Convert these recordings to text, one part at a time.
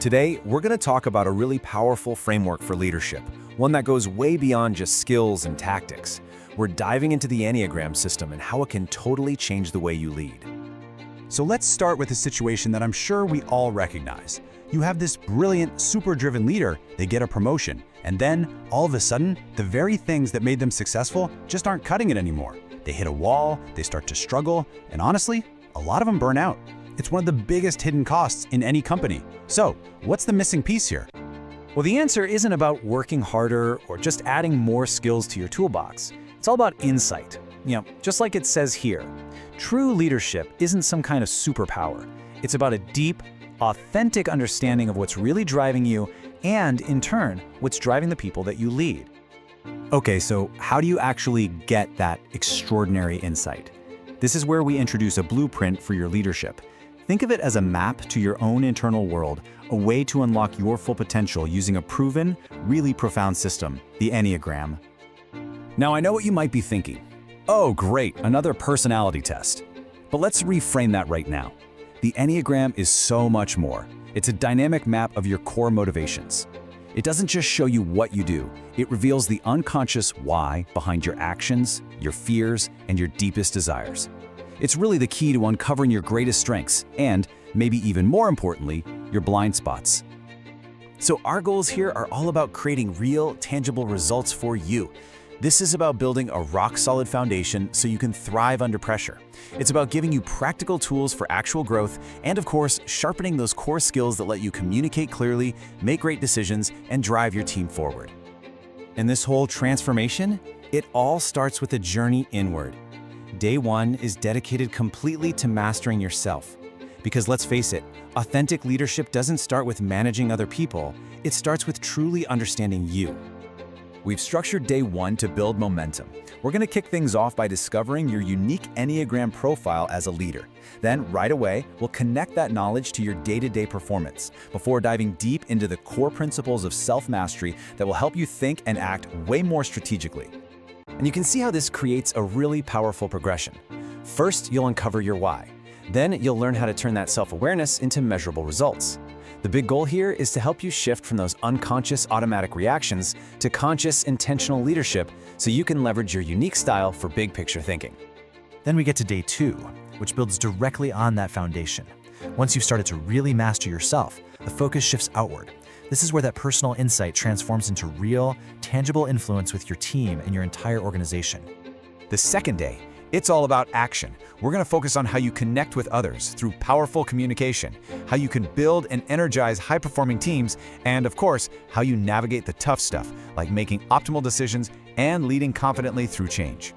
Today, we're going to talk about a really powerful framework for leadership, one that goes way beyond just skills and tactics. We're diving into the Enneagram system and how it can totally change the way you lead. So let's start with a situation that I'm sure we all recognize. You have this brilliant, super-driven leader, they get a promotion, and then, all of a sudden, the very things that made them successful just aren't cutting it anymore. They hit a wall, they start to struggle, and honestly, a lot of them burn out. It's one of the biggest hidden costs in any company. So, what's the missing piece here? Well, the answer isn't about working harder or just adding more skills to your toolbox. It's all about insight. Just like it says here, true leadership isn't some kind of superpower. It's about a deep, authentic understanding of what's really driving you and, in turn, what's driving the people that you lead. Okay, so how do you actually get that extraordinary insight? This is where we introduce a blueprint for your leadership. Think of it as a map to your own internal world, a way to unlock your full potential using a proven, really profound system, the Enneagram. Now, I know what you might be thinking. Oh, great, another personality test. But let's reframe that right now. The Enneagram is so much more. It's a dynamic map of your core motivations. It doesn't just show you what you do, it reveals the unconscious why behind your actions, your fears, and your deepest desires. It's really the key to uncovering your greatest strengths and, maybe even more importantly, your blind spots. So our goals here are all about creating real, tangible results for you. This is about building a rock-solid foundation so you can thrive under pressure. It's about giving you practical tools for actual growth and, of course, sharpening those core skills that let you communicate clearly, make great decisions, and drive your team forward. And this whole transformation, it all starts with a journey inward. Day one is dedicated completely to mastering yourself. Because let's face it, authentic leadership doesn't start with managing other people, it starts with truly understanding you. We've structured day one to build momentum. We're going to kick things off by discovering your unique Enneagram profile as a leader. Then, right away, we'll connect that knowledge to your day-to-day performance before diving deep into the core principles of self-mastery that will help you think and act way more strategically. And you can see how this creates a really powerful progression. First, you'll uncover your why. Then, you'll learn how to turn that self-awareness into measurable results. The big goal here is to help you shift from those unconscious automatic reactions to conscious intentional leadership so you can leverage your unique style for big picture thinking. Then we get to day two, which builds directly on that foundation. Once you've started to really master yourself, the focus shifts outward. This is where that personal insight transforms into real, tangible influence with your team and your entire organization. The second day, it's all about action. We're going to focus on how you connect with others through powerful communication, how you can build and energize high-performing teams, and of course, how you navigate the tough stuff, like making optimal decisions and leading confidently through change.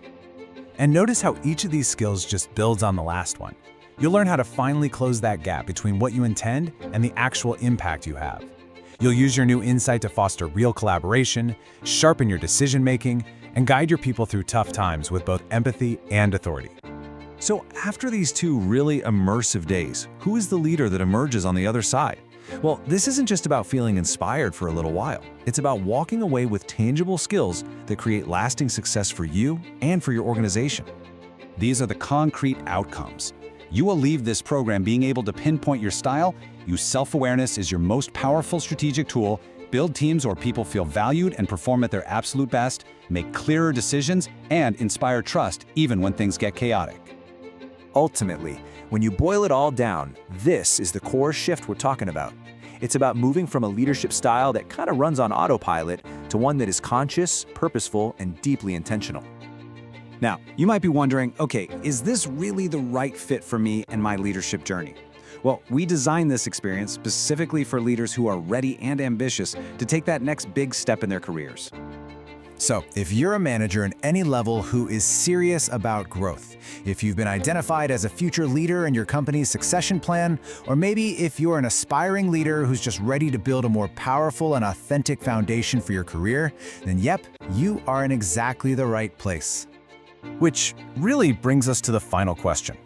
And notice how each of these skills just builds on the last one. You'll learn how to finally close that gap between what you intend and the actual impact you have. You'll use your new insight to foster real collaboration, sharpen your decision-making, and guide your people through tough times with both empathy and authority. So after these two really immersive days, who is the leader that emerges on the other side? Well, this isn't just about feeling inspired for a little while. It's about walking away with tangible skills that create lasting success for you and for your organization. These are the concrete outcomes. You will leave this program being able to pinpoint your style, use self-awareness as your most powerful strategic tool, build teams where people feel valued and perform at their absolute best, make clearer decisions, and inspire trust even when things get chaotic. Ultimately, when you boil it all down, this is the core shift we're talking about. It's about moving from a leadership style that kind of runs on autopilot to one that is conscious, purposeful, and deeply intentional. Now, you might be wondering, okay, is this really the right fit for me and my leadership journey? Well, we designed this experience specifically for leaders who are ready and ambitious to take that next big step in their careers. So, if you're a manager at any level who is serious about growth, if you've been identified as a future leader in your company's succession plan, or maybe if you're an aspiring leader who's just ready to build a more powerful and authentic foundation for your career, then yep, you are in exactly the right place. Which really brings us to the final question.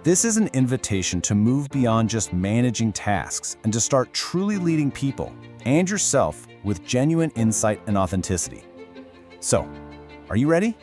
This is an invitation to move beyond just managing tasks and to start truly leading people and yourself with genuine insight and authenticity. So, are you ready?